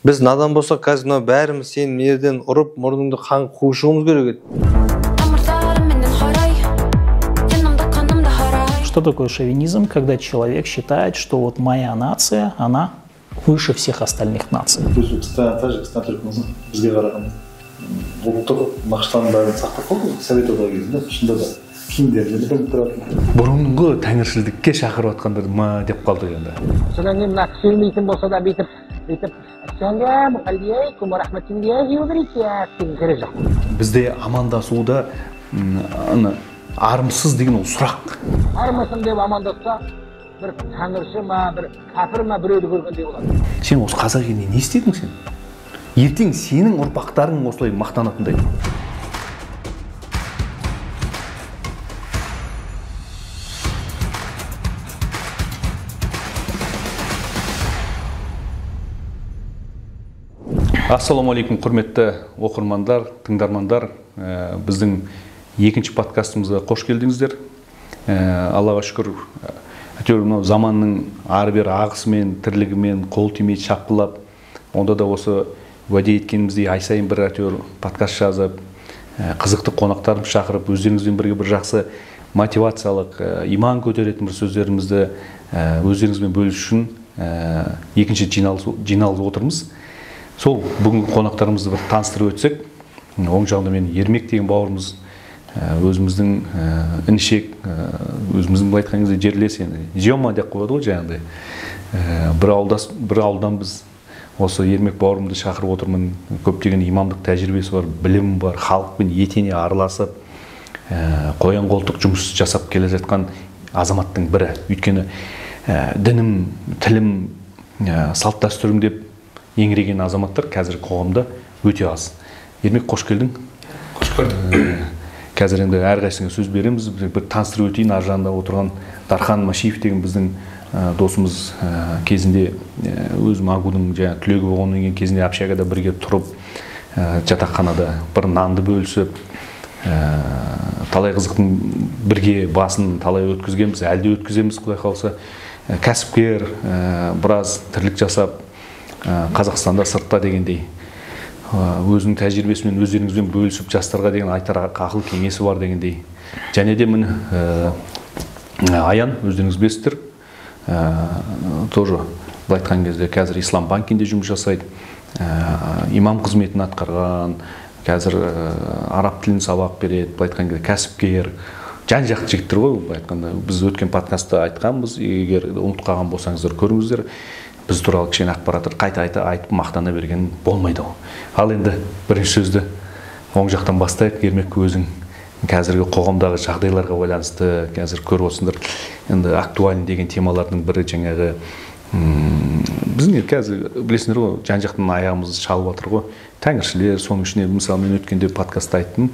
Біз надан болсақ, қазір мына бәріміз сен мерден ұрып, мұрныңды қан қуышуымыз керек еді. Что такое шовинизм? Когда человек считает, что вот моя нация, она выше всех остальных наций. Өзбекстан, Тәжікстан, Түркменстан бізге қарағанда ұлттық нақыштарын бәрін сақтап қалды. Совет одағы кезінде шынында да киімдерді біліп тұратын. Бұрынғы тәңіршілдікке шақырып атқандар ма деп қалды енді. Содан кейін мына келмейтін болса да бүйтіп ассаляму алейкум ва рахматуллахи ва баракатух деген керек жоқ. Бізде амандасуда армысыз деген ол сұрақ. Армысың деп амандасса, бір тәңірші ма, бір кәпір ма біреуді көргендей болады. Сен осы қазақ еліне не істедің сен? Ертең сенің ұрпақтарың осылай мақтанатындай. Ассалаумағалейкум, құрметті оқырмандар, тыңдармандар. Біздің екінші подкастымызға қош келдіңіздер. Аллаға шүкір, әйтеуір мынау заманның ары-бері ағысымен, тірлігімен қол тимей шапқылап, онда да осы уәде еткеніміздей ай сайын бір әйтеуір подкаст жазып, қызықты қонақтарымыз шақырып, өздеріңізбен бірге бір жақсы мотивациялық, иман көтеретін бір сөздерімізді өздеріңізбен бөліс үшін екінші жиналып отырмыз. Сол бүгінгі қонақтарымызды бір таныстырып өтсек, оң жағында мен Ермек деген бауырымыз, өзіміздің інішек, өзіміздің былай айтқан кезде жерлес, жиома деп қояды ғой жаңағыдай. Бір ауылдан біз осы Ермек бауырымды шақырып отырмын. Көптеген имамдық тәжірибесі бар, білім бар, халықпен етене араласып, қоян қолтық жұмыс жасап келе жатқан азаматтың бірі. Өйткені дінім, тілім, салт дәстүрім деп еңіреген азаматтар қазір қоғамда өте аз. Ермек, қош келдің. Қош көрдік. Қазір енді әрқайсыңа сөз береміз. Бір таныстырып өтейін. Ар жағында отырған Дархан Машиев деген біздің досымыз, кезінде өзім Агудың түлегі болғаннан кейін кезінде общагада бірге тұрып, жатақханада бір нанды бөлісіп, талай қызықтың бірге басын талай өткізгенбіз, әлде өткіземіз, Құдай қаласа. Кәсіпкер, біраз тірлік жасап, Қазақстанда сыртта дегендей өзінің тәжірибесімен өздеріңізбен бөлісіп, жастарға деген айтар ақыл кеңесі бар дегендей. Және де міне Аян, өздеріңіз білесіздер, тоже былай айтқан кезде қазір Ислам банкінде жұмыс жасайды, имам қызметін атқарған, қазір араб тілін сабақ береді, былай айтқан кезде кәсіпкер, жан-жақты жігіттер ғой. Былай айтқанда біз өткен подкастта айтқанбыз, егер ұмытып қалған болсаңыздар көріңіздер. Біз туралы кішкене ақпараттар қайта айтып мақтана берген болмайды ғой. Ал енді бірінші сөзді оң жақтан бастайық. Ермек, өзің қазіргі қоғамдағы жағдайларға байланысты қазір көріп отырсыңдар. Енді актуальный деген темалардың бірі жаңағы біздің қазір білесіңдер ғой, жан-жақтан аяғымызды шалып жатыр ғой. Тәңіршілер, соның ішіне мысалы мен өткенде подкастта айттым,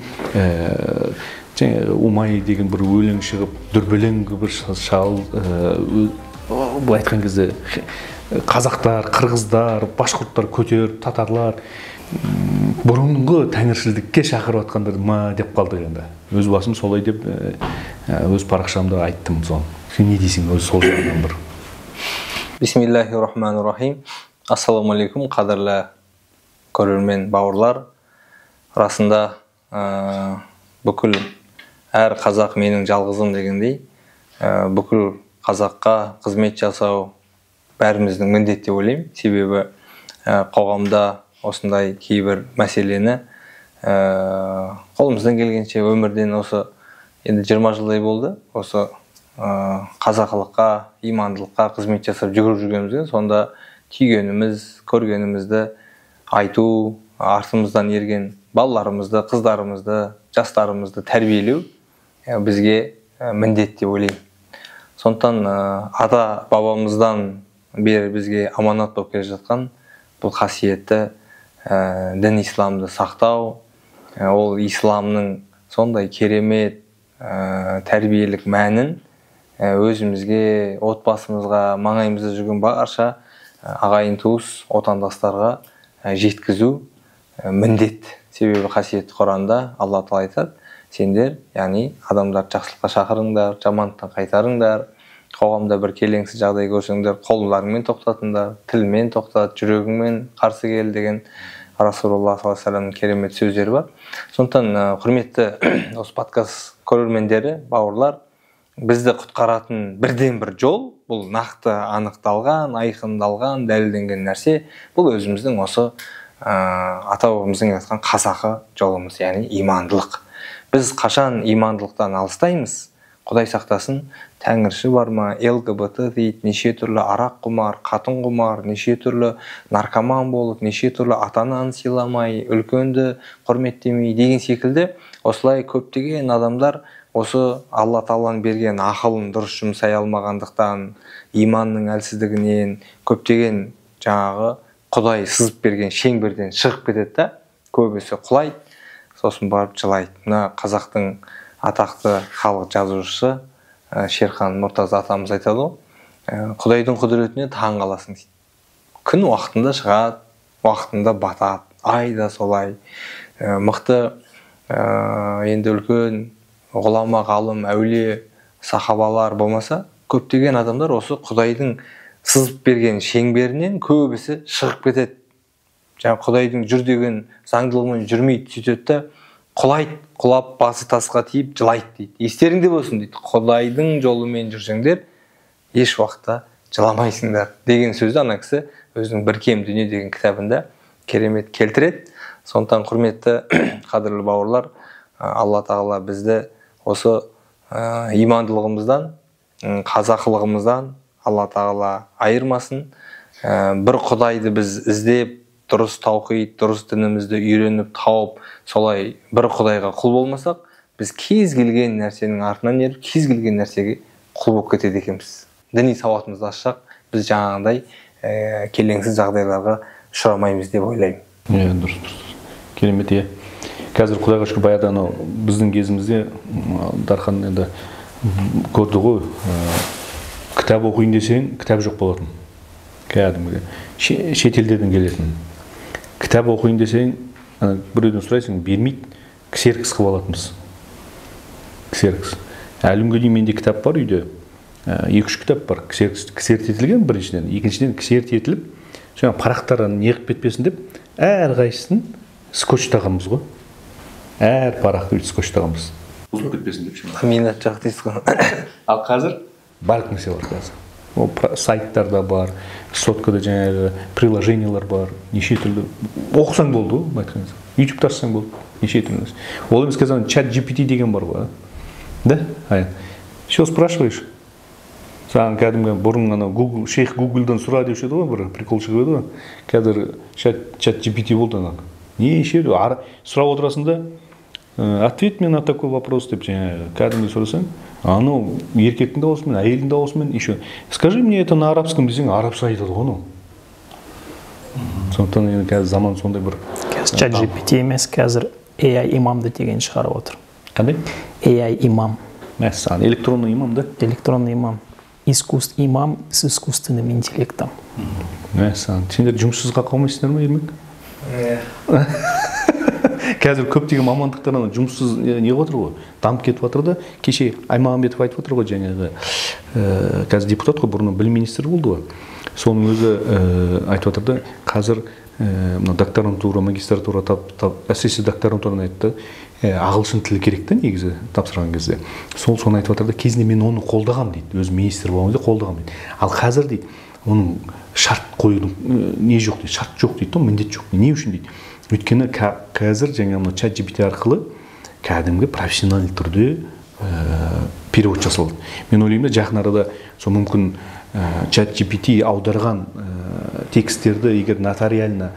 Умай деген бір өлең шығып, дүрбелеңгі бір шал, былай айтқан кезде қазақтар, қырғыздар, башқұрттар көтеріп, татарлар бұрынғы тәңіршілдікке шақырып атқандар ма деп қалды енді. Өз басым солай деп өз парақшамда айттым соны. Сен не дейсің өз сол жағынан бір? Бисмиллахир-рахманир-рахим. Ассаламу-алейкум, қадірлі көрермен бауырлар. Расында бүкіл әр қазақ менің жалғызым дегендей, бүкіл қазаққа қызмет жасау бәріміздің міндет деп ойлаймын. Себебі қоғамда осындай кейбір мәселені қолымыздан келгенше өмірден осы енді 20 жылдай болды. Осы қазақылыққа, имандылыққа қызмет жасап жүгіріп жүргенімізден, сонда түйгеніміз, көргенімізді айту, артымыздан ерген балаларымызды, қыздарымызды, жастарымызды тәрбиелеу бізге міндет деп ойлаймын. Сондықтан ата бабамыздан бері бізге аманат болып келе жатқан бұл қасиетті дін исламды сақтау, ол исламның сондай керемет тәрбиелік мәнін өзімізге, отбасымызға, маңайымызда жүрген барша ағайын туыс, отандастарға жеткізу міндет. Себебі қасиетті Құранда Алла Тағала айтады: сендер, яғни адамдарды жақсылыққа шақырыңдар, жамандықтан қайтарыңдар, қоғамда бір келеңсіз жағдай көрсеңдер, қолдарыңмен тоқтатыңдар, тілмен тоқтат, жүрегіңмен қарсы кел деген Расулулла саллаллаху алейхи вассаламның керемет сөздері бар. Сондықтан құрметті осы подкаст көрермендері, бауырлар, бізді құтқаратын бірден бір жол, бұл нақты анықталған, айқындалған, дәлелденген нәрсе, бұл өзіміздің осы ата-бабамыздың айтқан қазақы жолымыз, яғни имандылық. Біз қашан имандылықтан алыстаймыз? Құдай сақтасын, тәңірші бар ма, ЛГБТ дейді, неше түрлі арақ құмар, қатын құмар, неше түрлі наркоман болып, неше түрлі ата-ананы сыйламай, үлкенді құрметтемей деген секілді, осылай көптеген адамдар осы Алла Тағаланың берген ақылын дұрыс жұмсай алмағандықтан, иманның әлсіздігінен, көптеген жаңағы Құдай сызып берген шеңберден шығып кетеді да, көбісі құлайды, сосын барып жылайды. Мына қазақтың атақты халық жазушысы Шерхан Мұртаза атамыз айтады ғой, Құдайдың құдіретіне таң қаласың дейді. Күн уақытында шығады, уақытында батады, ай да солай. Мықты енді үлкен ғұлама, ғалым, әулие, сахабалар болмаса, көптеген адамдар осы Құдайдың сызып берген шеңберінен көбісі шығып кетеді. Жаңа Құдайдың жүр деген заңдылығымен жүрмейді, сөйтеді да құлайды, құлап басы тасқа тиіп жылайды дейді. Естеріңде болсын дейді. Құдайдың жолымен жүрсеңдер, еш уақытта жыламайсыңдар деген сөзді ана кісі өзінің бір кем дүние деген кітабында керемет келтіреді. Сондықтан құрметті қадірлі бауырлар, Алла Тағала бізді осы имандылығымыздан, қазақылығымыздан Алла Тағала айырмасын. Бір Құдайды біз іздеп, дұрыс тауқид, дұрыс дінімізді үйреніп, тауып, солай бір Құдайға құл болмасақ, біз кез келген нәрсенің артынан еріп, кез келген нәрсеге құл болып кетеді екенбіз. Діни сауатымызды ашсақ, біз жаңағындай келеңсіз жағдайларға ұшырамаймыз деп ойлаймын. Дұрыс. Керемет, иә. Қазір Құдайға шүкір, баяғыда анау біздің кезімізде Дархан енді көрді ғой, кітап оқиын десең, кітап жоқ болатын. Кәдімгі шетелдерден келетін. Кітап оқиын десең, біреуден сұрайсың, бермейді, ксеркс қылып алатынбыз. Ксеркс. Әлі күнге дейін менде кітап бар үйде. 2-3 кітап бар. Ксертетілген біріншіден, екіншіден ксертетіліп, жаңа парақтарын неғып кетпесін деп, әр қайсысын скотч тағамыз ғой. Әр парақты скотч тағамыз. Бұзылып кетпесін деп. Қыминат жақ дейсіз ғой. Ал қазір барлық нәрсе бар қазір. Сайттарда бар, соткада жаңағы приложениялар бар, неше түрлі. Оқысаң болды ғой, айтқаныңыз. YouTube ашсаң болды, неше түрлі. Ол емес қазір чат GPT деген бар ғой. Да? Что спрашиваешь? Саған кәдімгі бұрын Google, шейх Google'дан сұра деуші еді ғой, бір прикол шығып еді ғой. Қазір чат GPT болды ана. Неше сұрап отырасың да, ответ мне на такой вопрос деп кәдімгі сұрасаң, анау еркектің дауысымен, әйелдің дауысымен еще. Скажи мне это на арабском десең, арабша айтады ғой анау. Сондықтан енді қазір заман сондай бір. Қазір чат GPT емес, қазір AI имамды деген шығарып отыр. Қандай? AI имам. Мәссаған, электронный имам, да? Электронный имам. Имам с искусственным интеллектом. Мәссаған, сендер жұмыссызға қалмайсыңдар ма, Ермек? Қазір көптеген мамандықтардан жұмыссыз не отыр ғой, дамып кетіп отыр да. Кеше Аймағамбетов айтып отыр ғой, жаңағы қазір депутат ғой, бұрын білім министрі болды ғой. Соның өзі айтып отыр да, қазір докторантура, магистратура әсіресе докторантураны айтты, ағылшын тілі керек та негізі тапсырған кезде. Соны айтып отыр да, кезінде мен оны қолдағам дейді, өзі министр болғанда қолдағам дейді. Ал қазір дейді, оның шарт қоюдың не жоқ дейді, шарт жоқ дейді, міндет жоқ. Не үшін дейді? Өйткені қазір жаңа чат GPT арқылы кәдімгі профессионал түрде перевод жасалды. Мен ойлаймын да, жақын арада сол мүмкін чат GPT аударған тексттерді егер нотариально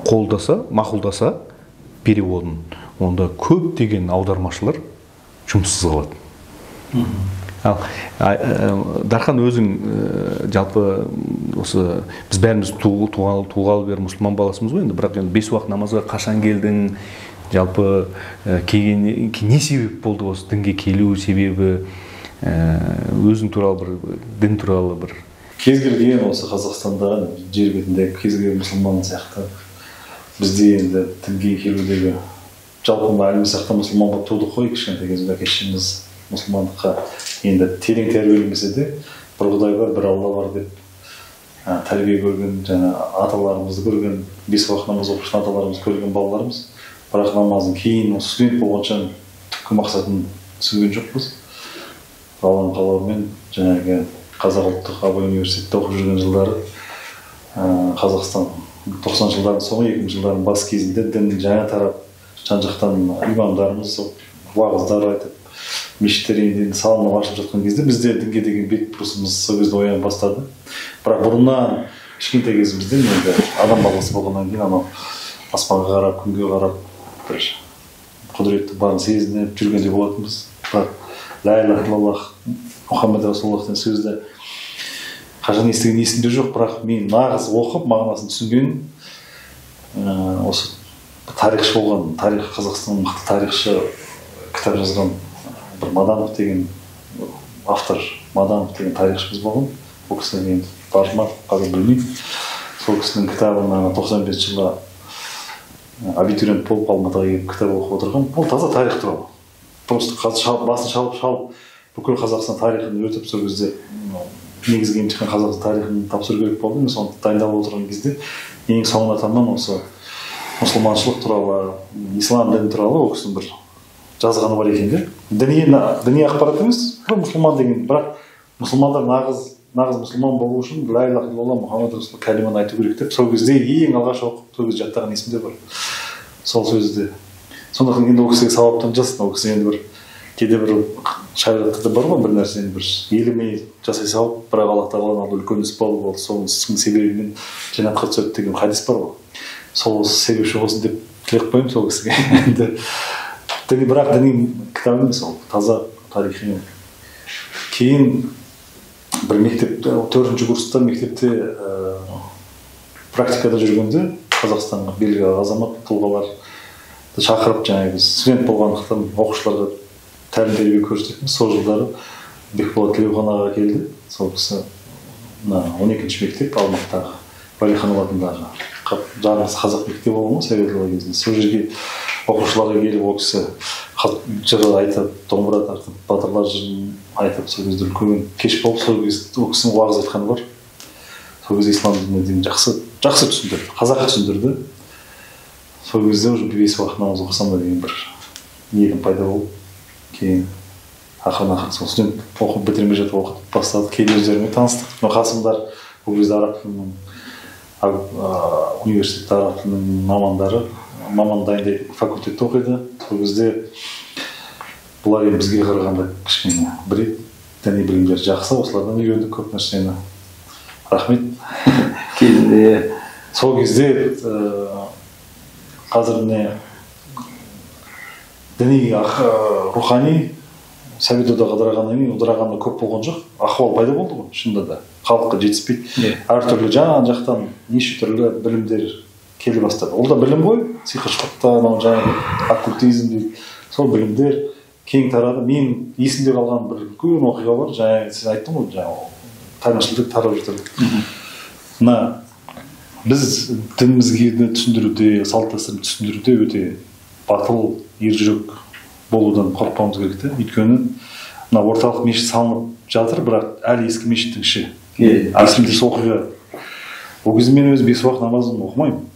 қолдаса, мақұлдаса переводын, онда көптеген аудармашылар жұмыссыз қалады. Ал Дархан өзің жалпы осы біз бәріміз туғалы бері мұсылман баласымыз ғой енді, бірақ енді 5 уақыт намазға қашан келдің, жалпы не себеп болды осы дінге келу себебі, өзің туралы бір дін туралы бір кез келген осы Қазақстанда жер бетінде кез келген мұсылман сияқты бізде енді дінге келудегі жалпы әлем сияқты мұсылман болып тудық қой, кішкентай кезімізде әке-шешеміз мұсылмандыққа енді терең тәрбиеленбесе де бір құдай бар, бір алла бар деп тәрбие көрген, жаңа аталарымызды көрген, 5 уақыт намаз оқып аталарымызды көрген балаларымыз, бірақ намаздан кейін студент болғанша түпкі мақсатын түсінген жоқпыз. Алланың қалауымен жаңағы Қазақ ұлттық абай университетте оқып жүрген жылдары Қазақстан 90 жылдардың соңы 2000 жылдардың бас кезінде дін жаңа тарап, жан-жақтан имамдарымыз уағыздар айтып, мешіттер енді салынып ашылып жатқан кезде бізде дінге деген бетбұрысымыз сол кезде оянып бастады. Бірақ бұрыннан кішкентай кезімізден енді адам баласы болғаннан кейін анау аспанға қарап, күнге қарап бір құдіретті барын сезініп жүргенде болатынбыз. Ла илаха иллаллах Мұхаммед Расулуллах деген сөзді қашан естіген есімде жоқ, бірақ мен нағыз оқып мағынасын түсінген осы тарихшы болған, Қазақстанның мықты тарихшы кітап жазған бір Маданов деген автор, Маданов деген тарихшымыз болған. Ол кісі енді бар ма, қазір білмеймін. Сол кісінің кітабын 95 жылда абитуриент болып Алматыға келіп кітап оқып отырған. Ол таза тарих туралы. Просто басын шалып бүкіл Қазақстан тарихын өтіп, сол кезде негізгі емтихан Қазақстан тарихын тапсыру керек болды. Мен соны дайындалып отырған кезде ең соңына таман осы мұсылманшылық туралы, ислам діні туралы ол кісінің бір жазғаны бар екен де. Діни ақпарат емес, мұсылман деген, бірақ мұсылмандар нағыз мұсылман болу үшін ла илаха иллаллах Мұхаммед Расулуллах кәлиманы айту керек деп, сол кезде ең алғаш оқып, сол кезде жаттаған есімде бар. Сол сөзді. Сондықтан енді ол кісіге сауаптан жасын, ол кісі енді бір кейде бір шариғатта бар ғой, бір нәрсені бір елемей жасай салып, бірақ Аллах тағаланың алдында үлкен іс болды, соның себебінен жәннатқа түседі деген хадис бар ғой. Сол себепші болсын деп тілек қоямын сол кісіге. Бірақ діни кітап емес, ол таза тарихи. Кейін бір мектепте, 4-ші курста мектепте практикада жүргенде Қазақстанға белгілі азамат тұлғалар шақырып, жаңағы студент болғандықтан оқушыларға тәлім тәрбие көрсететін. Сол жылдары Бекболат Тілеухан келді. Сол кісі 12-ші мектеп Алматыдағы Уәлихан атындағы жаңғысы қазақ мектебі болған ғой совет кезінде. Сол жерге оқушыларға келіп, ол кісі жыр айтып, домбыра тартып, батырлар жырын айтып, сол кезде үлкен кеш болып, сол кезде ол кісінің уағыз айтқаны бар. Сол кезде ислам дінін жақсы түсіндірді, қазақы түсіндірді. Сол кезде уже 5 уақыт намаз оқысам да деген бір ниетім пайда болып, кейін ақырын сол студент оқып бітірмей жатып оқытып бастады. Кейін өздерімен таныстық. Қасымдар ол кезде араб тілінің университетте араб тілінің маман дайындайтын факультетте оқиды. Сол кезде бұлар бізге қарағанда кішкене діни білімдері жақсы, осылардан үйрендік көп нәрсені. Рахмет. Кезінде сол кезде қазір діни рухани совет одағы ыдырағанда көп болған жоқ, ахуал пайда болды ғой, шынында да халыққа жетіспейді. Әртүрлі жан-жақтан неше түрлі білімдер келе бастады. Ол да білім ғой, сиқыршылықтан, жаңағы оккультизм дейді, сол білімдер кең тарады. Мен есімде қалған бір үлкен оқиға бар, жаңағы сіз айттым ғой, жаңағы тайнашылдық тарап жатыр. Біз дінімізге түсіндіруде, салт-дәстүрді түсіндіруде өте батыл, ержүрек болудан қорықпауымыз керек те. Өйткені орталық мешіт салынып жатыр, бірақ әлі ескі мешіттің іші. Есімде сол оқиға. Ол кезде мен өз 5 уақыт намазын оқымаймын.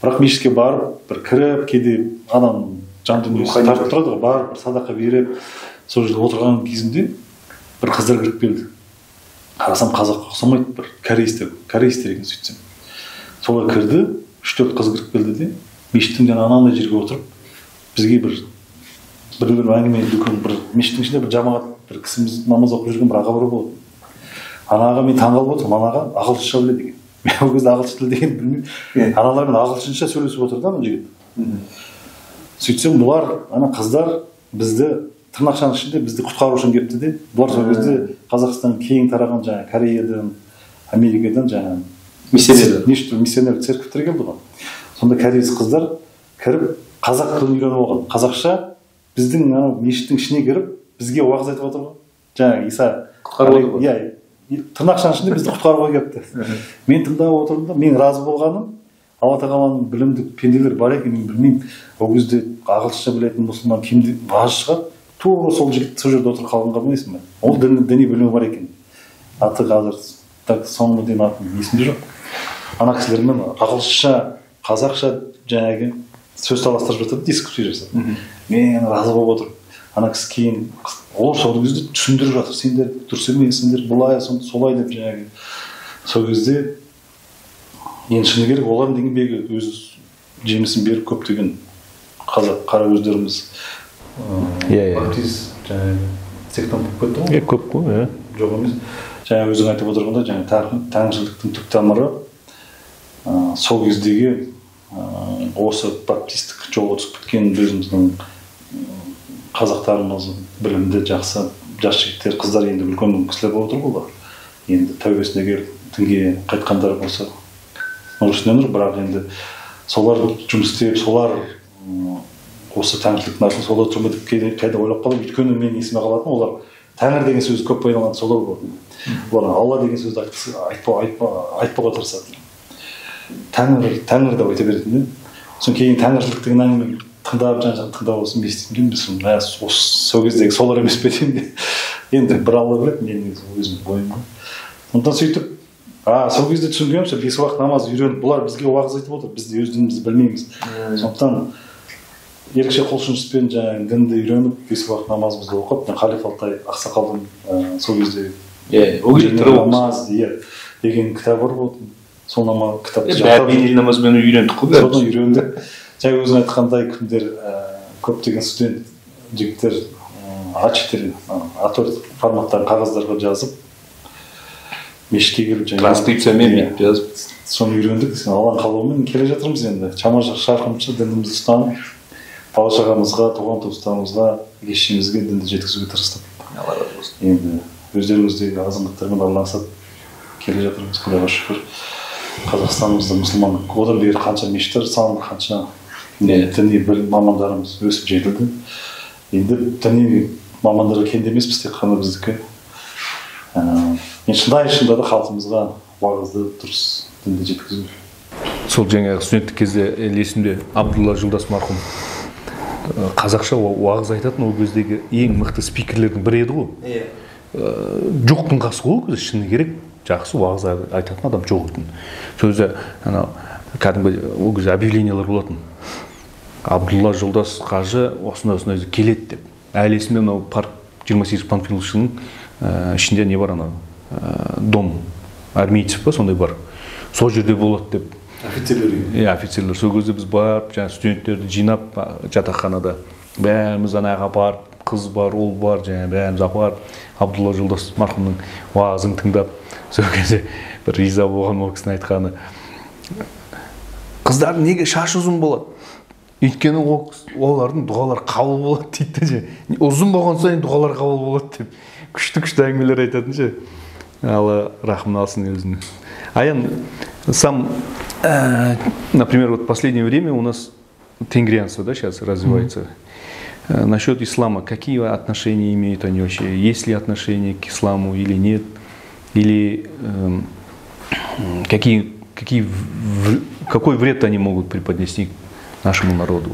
Бірақ мешітке барып, бір кіріп, кейде адам жан дүниесі тартып тұрады ғой, барып, садақа беріп, сол жерде отырған кезімде бір қыздар кіріп келді. Қарасам қазаққа ұқсамайды, бір кореистер екен сөйтсем. Солар кірді, 3-4 қыз кіріп келді де, мешіттің анандай жерге отырып, бізге бір әңгіме дүкен, бір мешіттің ішінде бір жамағат, бір кісіміз намаз оқып жүрген бір аға бар болды. Анаға мен таңғалып отырмын, анаға ағылшынша біледі екен. Мен ол кезде ағылшын тілі деген білмеймін. Аналармен ағылшынша сөйлесіп отыр да жігіт. Сөйтсем, бұлар, қыздар бізді тырнақшаның ішінде бізді құтқару үшін келіпті де, бұлар сол кезде Қазақстан кең тараған жаңағы Кореядан, Америкадан жаңағы миссионер церковьтер келді ғой. Сонда кореец қыздар кіріп, қазақ тілін үйреніп алған. Қазақша біздің мешіттің ішіне кіріп, бізге уағыз айтып отыр ғой. Жаңағы Иса тырнақшаның ішінде бізді құтқаруға келіпті. Мен тыңдап отырдым да, мен разы болғаным, Алла тағаланың білімді пенделер бар екен, мен білмеймін. Ол кезде ағылшынша білетін мұсылман кімде аз шығар. тура сол жігіт сол жерде отырып қалғанға білмейсің ба, ол діни білімі бар екен. Аты қазір так соңғы дейін атын есімде жоқ. Ана кісілермен ағылшынша қазақша жаңағы сөз таластырып жатады, дискуссия жасады. Мен разы болып отырып, ана кісі кейін ол сол кезде түсіндіріп жатыр, сендер дұрыс емессіңдер, былай солай деп жаңағы. Сол кезде енді шыны керек олардың еңбегі өз жемісін беріп көптеген қазақ қара өздеріміз баптист жаңағы сектант болып кетті ғой. Көп қой, жоқ емес. Жаңа өзің айтып отырғандай, жаңа тәңіршілдіктің түп тамыры сол кездегі осы баптистік жолға түсіп кеткен өзіміздің қазақтарымыз білімді жақсы жас жігіттер, қыздар енді үлкен кісілер болып отыр ғой. Енді тәубесіне келіп дінге қайтқандар болса нұр үстіне нұр, бірақ енді солар жұмыс істеп, солар осы тәңіршіліктің артын солар тұрмы деп қайда ойлап қалып, өйткені мен есіме қалатын олар тәңір деген сөзді көп пайдаланған солар болатын. Олар алла деген сөзді айтпауға тырысады. Тәңір деп айта беретін. Сосын кейін тәңіршілік деген әңгіме тыңдап, жан-жағын тыңдап olsun еститін кейін сол кездегі солар емес пе деймін. Енді бір алла біледі, менің өзім ойым. Ондан сөйтіп, сол кезде түсінгенімше 5 уақыт намаз үйреніп, бұлар бізге уағыз айтып отыр, біз де өз дінімізді білмейміз. Сондықтан ерекше құлшыныспен жаңағы дінді үйреніп, 5 уақыт намазымызды оқып, Халиф Алтай ақсақалдың сол кезде намаз деген кітап бар болатын. Сол кітапты бәрі намазбен үйрендік қой. Содан үйрендік. Жаңа өзің айтқандай күндер көптеген студент жігіттер А4 форматтағы қағаздарға жазып мешітке келіп транскрипциямен жазып соны үйрендік. Алланың қалауымен келе жатырмыз енді. Шарқымызша дінімізді ұстанып, бала-шағамызға, туған-туыстарымызға, еш-жемізге дінді жеткізуге тырыстық. Енді өздеріңіздегі азаматтармен араласып келе жатырмыз, Құдайға шүкір. Қазақстанымызда мұсылман одан бері қанша мешіттер салынды, қанша діни білім мамандарымыз өсіп жетілді. Енді діни мамандарға кенде емеспіз, тек қана біздікі. Шынында да халқымызға уағызды дұрыс дінді жеткізу. Сол жаңағы студенттік кезде есімде Абдулла Жолдас марқұм қазақша уағыз айтатын ол кездегі ең мықты спикерлердің бірі еді ғой. Жоқтың қасы ғой, шыны керек. Жақсы уағыз айтатын адам жоқ екен. Сөзі кәдімгі ол кезде объявлениялар болатын. Абдулла Жолдас қажы осындай келеді деп. Әлі есімде мынау парк 28 Панфиловшының ішінде не бар ана дом армейцев па сондай бар. Сол жерде болады деп. Офицерлер. Офицерлер. Сол кезде біз барып, студенттерді жинап жатақханада бәріміз анаға барып, қыз бар, ол бар, бәріміз апарып, Абдулла Жолдас марқұмның уағызын тыңдап, сол кезде бір риза болған ол кісінің айтқаны. Қыздар неге шаш ұзын болады? Өйткені олардың дұғалар қабыл болады дейді. Ұзын болған сайын дұғалар қабыл болады деп. Күшті әңгімелер айтатын ше. Алла рахмын алсын өзіне. Аян, сам, например, вот в последнее время у нас тенгрианство, да, сейчас развивается. Насчет ислама, какие отношения имеют они вообще? Есть ли отношения к исламу или нет? Или какой вред они могут преподнести нашему народу?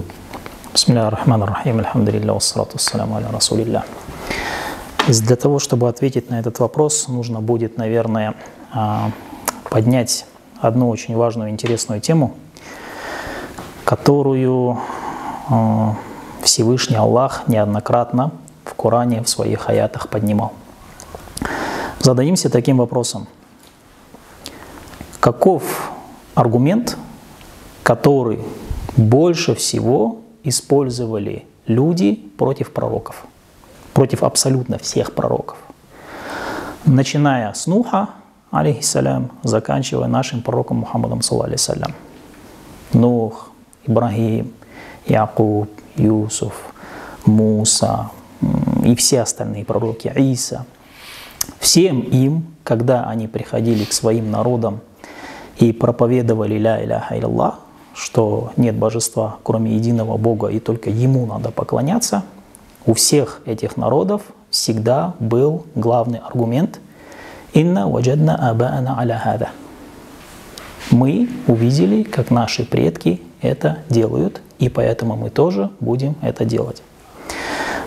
Бисмилля ар-Рахман ар-Рахим, альхамдулилля, вассалату вассаляму аля расулилля. Для того, чтобы ответить на этот вопрос, нужно будет, наверное, поднять одну очень важную, интересную тему, которую Всевышний Аллах неоднократно в Коране, в своих аятах поднимал. Зададимся таким вопросом. Каков аргумент, который больше всего использовали люди против пророков? Против абсолютно всех пророков. Начиная с Нуха, алейхиссалям, заканчивая нашим пророком Мухаммадом, саллаллаху алейхи вассалям. Нух, Ибрахим, Якуб, Юсуф, Муса и все остальные пророки, Иса. Всем им, когда они приходили к своим народам и проповедовали ля иляха илляллах, что нет божества, кроме единого Бога, и только Ему надо поклоняться, у всех этих народов всегда был главный аргумент «Инна ваджадна абаана аля хада». Мы увидели, как наши предки это делают, и поэтому мы тоже будем это делать.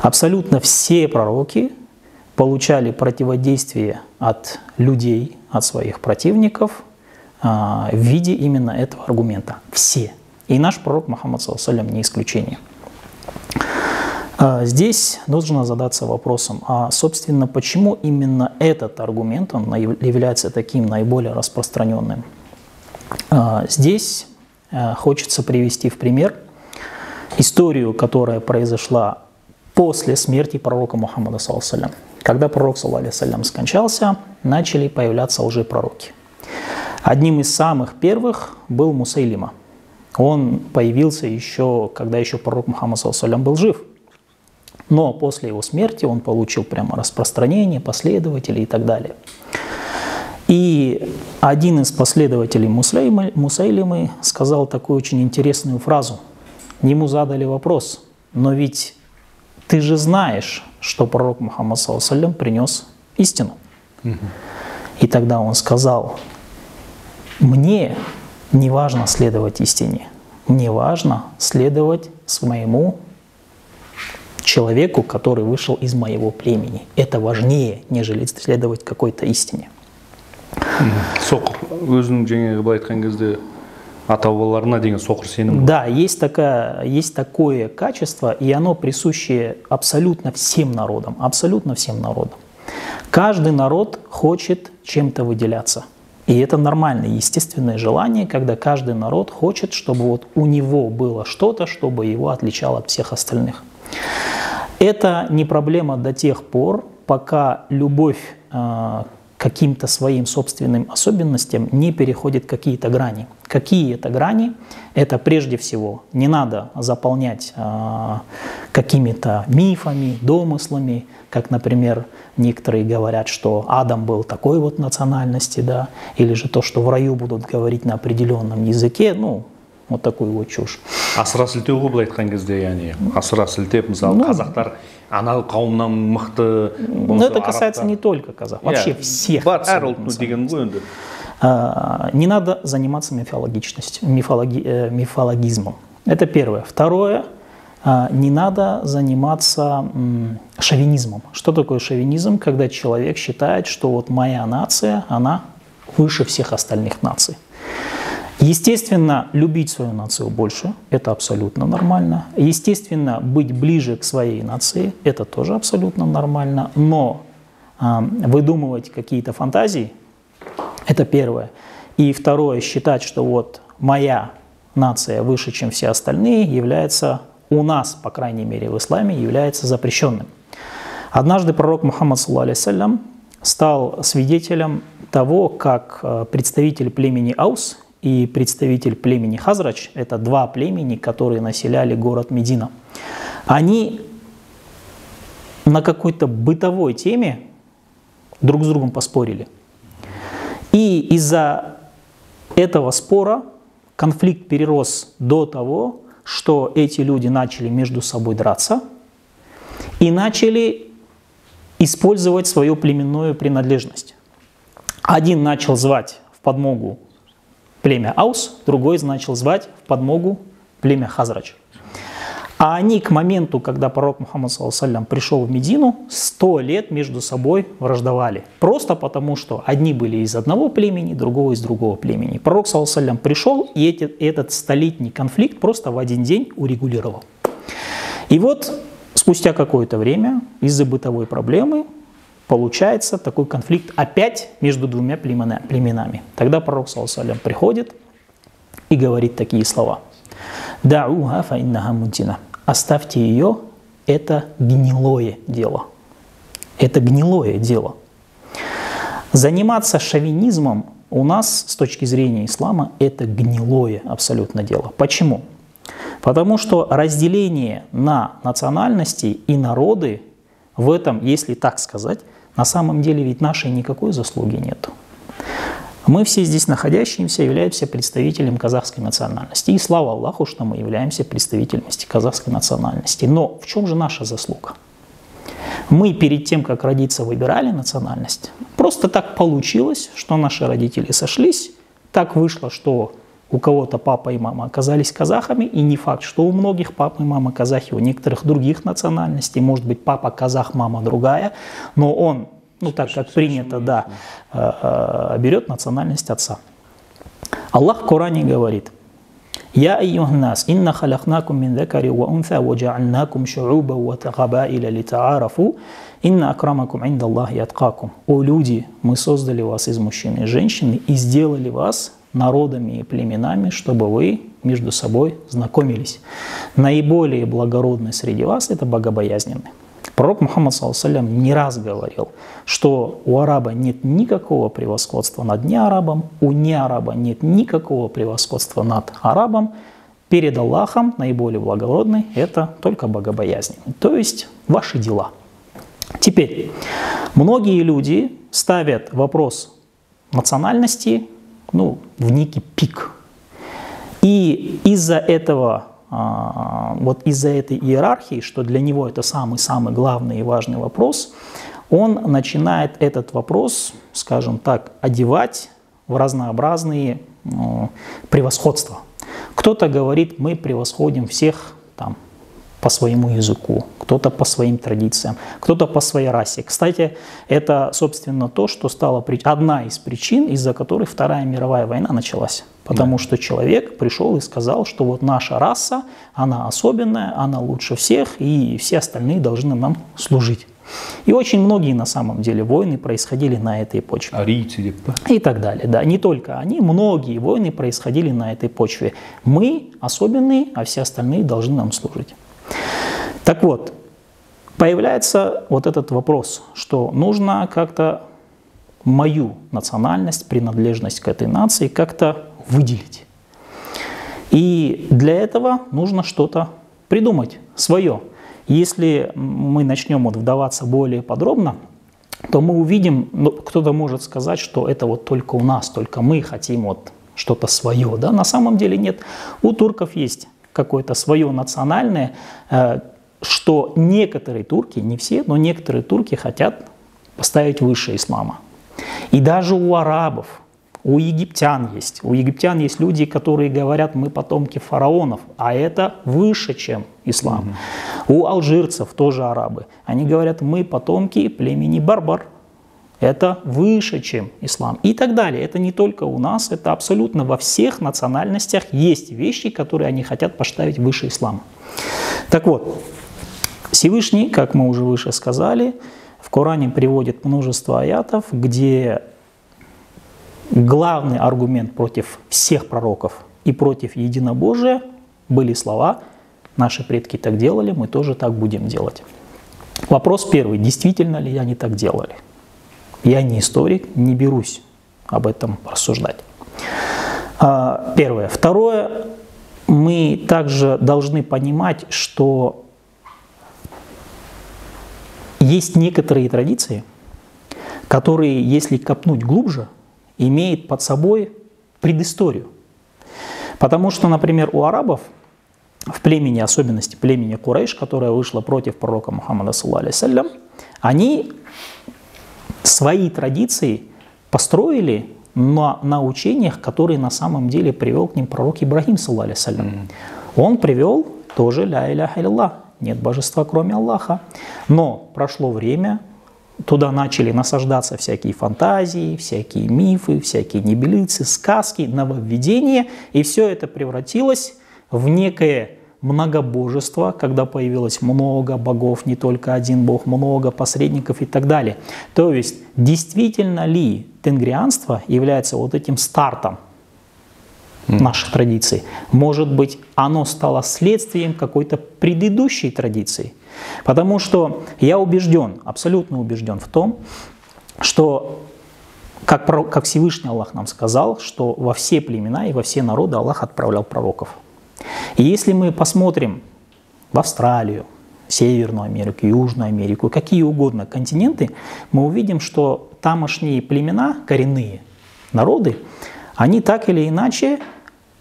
Абсолютно все пророки получали противодействие от людей, от своих противников в виде именно этого аргумента. Все. И наш пророк Мухаммад ﷺ не исключение. Здесь нужно задаться вопросом, а собственно, почему именно этот аргумент он является таким наиболее распространенным? Здесь хочется привести в пример историю, которая произошла после смерти пророка Мухаммада ﷺ. Когда пророк ﷺ скончался, начали появляться лжепророки. Одним из самых первых был Мусайлима. Он появился еще, когда еще пророк Мухаммад ﷺ был жив. Но после его смерти он получил прямо распространение, последователей и так далее. И один из последователей Мусайлимы сказал такую очень интересную фразу. Ему задали вопрос: но ведь ты же знаешь, что пророк Мухаммад ﷺ принес истину. И тогда он сказал: мне не важно следовать истине, мне важно следовать своему человеку, который вышел из моего племени. Это важнее, нежели следовать какой-то истине. Соқыр өзінің жаңағы былай айтқан кезде ата-бабаларына деген соқыр сенім. Да, есть такое качество, и оно присуще абсолютно всем народам. Абсолютно всем народам. Каждый народ хочет чем-то выделяться. И это нормальное, естественное желание, когда каждый народ хочет, чтобы вот у него было что-то, чтобы его отличало от всех остальных. Это не проблема до тех пор, пока любовь к каким-то своим собственным особенностям не переходит какие-то грани. Какие это грани? Это прежде всего не надо заполнять какими-то мифами, домыслами, как, например, некоторые говорят, что Адам был такой вот национальности, да, или же то, что в раю будут говорить на определенном языке, ну, вот такую вот чушь. Асыра сілтеу ғой былай айтқан кезде, яғни асыра сілтеп, мысалы, қазақтар ана қауымнан мықты. Но это касается не только казахов, вообще всех. Не надо заниматься мифологизмом. Это первое. Второе, не надо заниматься шовинизмом. Что такое шовинизм? Когда человек считает, что вот моя нация, она выше всех остальных наций. Естественно, любить свою нацию больше – это абсолютно нормально. Естественно, быть ближе к своей нации – это тоже абсолютно нормально. Но выдумывать какие-то фантазии – это первое. И второе, считать, что вот моя нация выше, чем все остальные, является у нас, по крайней мере в исламе, является запрещенным. Однажды пророк Мухаммад ﷺ стал свидетелем того, как представитель племени Аус и представитель племени Хазрач, это два племени, которые населяли город Медина, они на какой-то бытовой теме друг с другом поспорили. И из-за этого спора конфликт перерос до того, что эти люди начали между собой драться и начали использовать свою племенную принадлежность. Один начал звать в подмогу племя Аус, другой начал звать в подмогу племя Хазрач. А они к моменту, когда пророк Мухаммад ﷺ пришел в Медину, 100 лет между собой враждовали. Просто потому, что одни были из одного племени, другого из другого племени. Пророк ﷺ пришел, и этот столетний конфликт просто в один день урегулировал. И вот спустя какое-то время из-за бытовой проблемы получается такой конфликт опять между двумя племенами. Тогда пророк ﷺ приходит и говорит такие слова. «Дауха фа иннаха мунтина». Оставьте ее, это гнилое дело. Это гнилое дело. Заниматься шовинизмом у нас с точки зрения ислама это гнилое абсолютно дело. Почему? Потому что разделение на национальности и народы в этом, если так сказать, на самом деле ведь нашей никакой заслуги нет. Мы все здесь находящиеся являемся представителем казахской национальности. И слава Аллаху, что мы являемся представителями казахской национальности. Но в чем же наша заслуга? Мы перед тем, как родиться, выбирали национальность. Просто так получилось, что наши родители сошлись. Так вышло, что у кого-то папа и мама оказались казахами, и не факт, что у многих папа и мама казахи, у некоторых других национальностей, может быть, папа казах, мама другая, но он, ну так как принято, да, берет национальность отца. Аллах в Коране говорит: «Я айюхнас, инна халахнакум мин закари ва унса, ва джа'альнакум шу'уба ва тагабаиля литаарафу, инна акрамакум индаллахи аткакум». О люди, мы создали вас из мужчины и женщины и сделали вас народами и племенами, чтобы вы между собой знакомились. Наиболее благородный среди вас – это богобоязненный. Пророк Мухаммад ﷺ не раз говорил, что у араба нет никакого превосходства над неарабом, у неараба нет никакого превосходства над арабом. Перед Аллахом наиболее благородный – это только богобоязненный, то есть ваши дела. Теперь, многие люди ставят вопрос национальности в некий пик. И из-за этого, вот из-за этой иерархии, что для него это самый-самый главный и важный вопрос, он начинает этот вопрос, скажем так, одевать в разнообразные превосходства. Кто-то говорит, мы превосходим всех там по своему языку, кто-то по своим традициям, кто-то по своей расе. Кстати, это, собственно, то, что стало одна из причин, из-за которой Вторая мировая война началась. Потому что человек пришел и сказал, что вот наша раса, она особенная, она лучше всех, и все остальные должны нам служить. И очень многие, на самом деле, войны происходили на этой почве. Арийцы, и так далее. Да, не только они, многие войны происходили на этой почве. Мы особенные, а все остальные должны нам служить. Так вот, появляется вот этот вопрос, что нужно как-то мою национальность, принадлежность к этой нации как-то выделить. И для этого нужно что-то придумать свое. Если мы начнем вдаваться более подробно, то мы увидим, кто-то может сказать, что это вот только у нас, только мы хотим вот что-то свое. Да? На самом деле нет. У турков есть какое-то свое национальное, что некоторые турки, не все, но некоторые турки хотят поставить выше ислама. И даже у арабов, у египтян есть. У египтян есть люди, которые говорят, мы потомки фараонов, а это выше, чем ислам. У алжирцев тоже арабы. Они говорят, мы потомки племени Барбар. Это выше, чем ислам. И так далее. Это не только у нас, это абсолютно во всех национальностях есть вещи, которые они хотят поставить выше ислама. Так вот, Всевышний, как мы уже выше сказали, в Коране приводит множество аятов, где главный аргумент против всех пророков и против единобожия были слова «Наши предки так делали, мы тоже так будем делать». Вопрос первый. Действительно ли они так делали? Я не историк, не берусь об этом рассуждать. Первое. Второе. Мы также должны понимать, что есть некоторые традиции, которые, если копнуть глубже, имеют под собой предысторию. Потому что, например, у арабов в племени, особенности племени Курейш, которое вышло против пророка Мухаммада, они свои традиции построили на учениях, которые на самом деле привел к ним пророк Ибрахим, Он привел тоже «Ля иляха илlallah», нет божества, кроме Аллаха. Но прошло время, туда начали насаждаться всякие фантазии, всякие мифы, всякие небылицы, сказки, нововведения, и все это превратилось в некое многобожество, когда появилось много богов, не только один бог, много посредников и так далее. То есть, действительно ли тенгрианство является вот этим стартом наших традиций? Может быть, оно стало следствием какой-то предыдущей традиции? Потому что я убежден, абсолютно убежден в том, что, как Всевышний Аллах нам сказал, что во все племена и во все народы Аллах отправлял пророков. И если мы посмотрим в Австралию, Северную Америку, Южную Америку, какие угодно континенты, мы увидим, что тамошние племена, коренные народы, они так или иначе,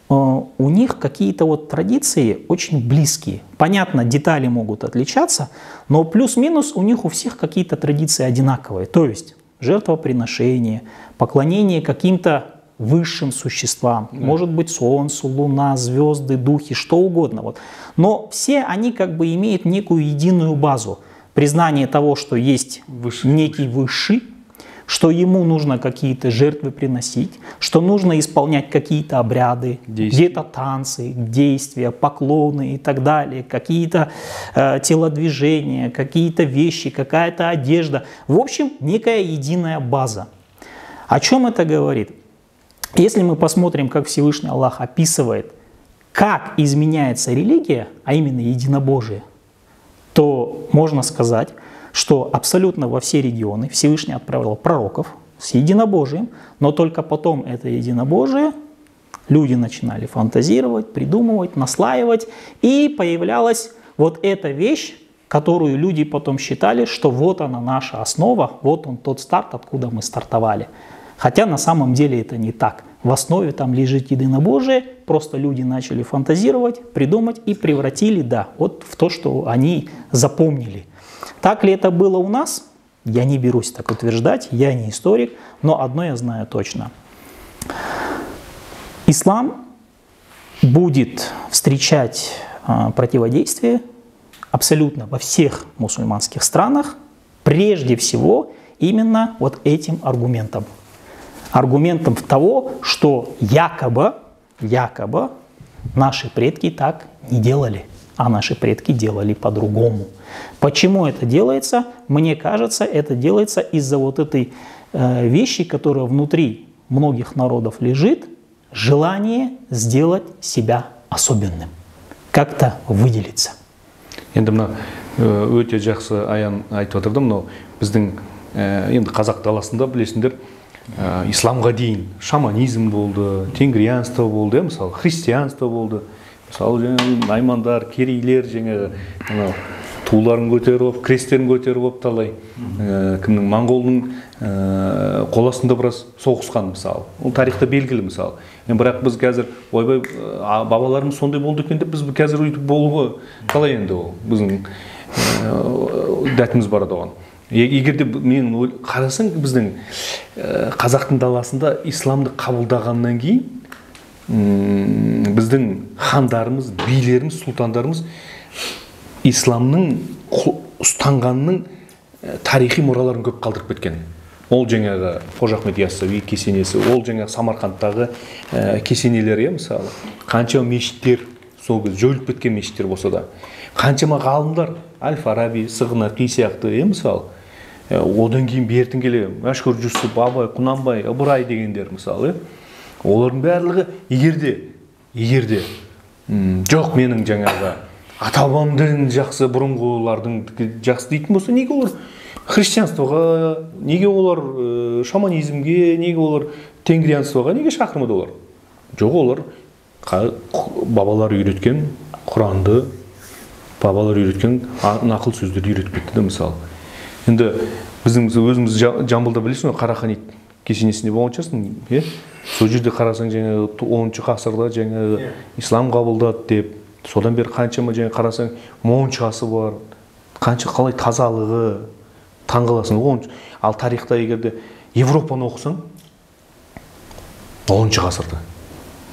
у них какие-то вот традиции очень близкие. Понятно, детали могут отличаться, но плюс-минус у них у всех какие-то традиции одинаковые. То есть жертвоприношение, поклонение каким-то высшим существам. Может быть солнце, луна, звезды, духи, что угодно. Вот. Но все они как бы имеют некую единую базу. Признание того, что есть некий высший, что ему нужно какие-то жертвы приносить, что нужно исполнять какие-то обряды, где-то танцы, действия, поклоны и так далее, какие-то телодвижения, какие-то вещи, какая-то одежда. В общем, некая единая база. О чем это говорит? Если мы посмотрим, как Всевышний Аллах описывает, как изменяется религия, а именно единобожие, то можно сказать, что абсолютно во все регионы Всевышний отправлял пророков с единобожием, но только потом это единобожие люди начинали фантазировать, придумывать, наслаивать, и появлялась вот эта вещь, которую люди потом считали, что вот она наша основа, вот он тот старт, откуда мы стартовали. Хотя на самом деле это не так. В основе там лежит единобожие, просто люди начали фантазировать, придумать и превратили, да, вот в то, что они запомнили. Так ли это было у нас? Я не берусь так утверждать, я не историк, но одно я знаю точно. Ислам будет встречать противодействие абсолютно во всех мусульманских странах, прежде всего именно вот этим аргументом. Аргументом того, что якобы наши предки так не делали, а наши предки делали по-другому. Почему это делается? Мне кажется, это делается из-за вот этой вещи, которая внутри многих народов лежит, желание сделать себя особенным, как-то выделиться. Енді мына өте жақсы аян айтып отырды, мынау біздің енді қазақ даласында білесіңдер, исламға дейін шаманизм болды, тенгрианство болды, мысалы христианство болды. Мысалы жаңағы наймандар, керейлер жаңағы туларын көтеріп алып, крестерін көтеріп алып талай кімнің моңғолдың қол астында біраз соғысқан мысалы. Ол тарихта белгілі мысалы. Бірақ біз қазір ойбай бабаларымыз сондай болды екен деп біз қазір өйтіп болуға қалай енді ол біздің дәтіміз бар оған. Егер де мен қарасаң біздің қазақтың даласында исламды қабылдағаннан кейін біздің хандарымыз, билеріміз, сұлтандарымыз исламның ұстанғанның тарихи мұраларын көп қалдырып кеткен. Ол жаңағы Қожа Ахмет Яссауи кесенесі, ол жаңағы Самарқандтағы кесенелер, мысалы, қаншама мешіттер, сол кезде жойылып кеткен мешіттер болса да, қаншама ғалымдар, Әл-Фараби, Сығнақи сияқты, мысалы, одан кейін бертін келе Мәшһүр Жүсіп, Абай, Құнанбай, Ыбырай дегендер, мысалы, олардың барлығы егерде жоқ менің жаңағы ата-бабамдың жақсы, бұрынғылардың жақсы дейтін болса, неге олар христианствоға, неге олар шаманизмге, неге олар тенгрианствоға, неге шақырмады олар? Жоқ, олар бабалар үйреткен Құранды, бабалар үйреткен нақыл сөздерді үйретіп кетті, мысалы. Енді біздің өзіміз Жамбылда білесің, Қараханит кесенесінде болған шығарсың, сол жерде қарасаң жаңағы 10-шы ғасырда жаңағы ислам қабылдады деп, содан бері қаншама жаңағы қарасаң моншасы бар, қанша қалай тазалығы, таңғаласың. Ал тарихта егерде Европаны оқысаң, 10-шы ғасырда